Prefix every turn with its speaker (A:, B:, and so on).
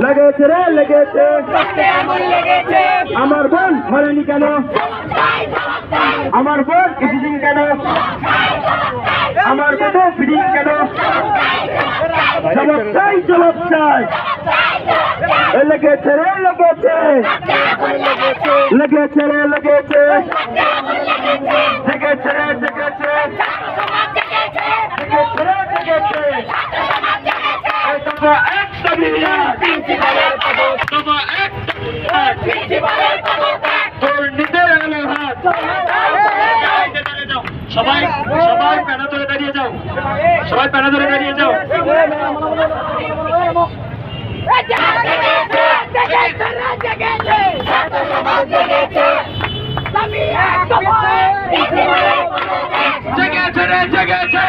A: লেগেছে রে লেগেছে, আমার বোন মরেনি কেন, আমার বোন ফিটিং কেন, আমার বোন ফিটিং কেন, জবাব চাই জবাব চাই। লেগেছে রে লেগেছে, লেগেছে রে লেগেছে, জেগেছে রে জেগেছে, জেগেছে রে জেগেছে। তোমা একটা বিরিয়ানি, তোমা একটা দুর্নীতির আলো হাত। সবাই সবাই প্যানা ধরে দাঁড়িয়ে যাও, সবাই প্যানা ধরে দাঁড়িয়ে যাও। জেগেছে রে জেগেছে,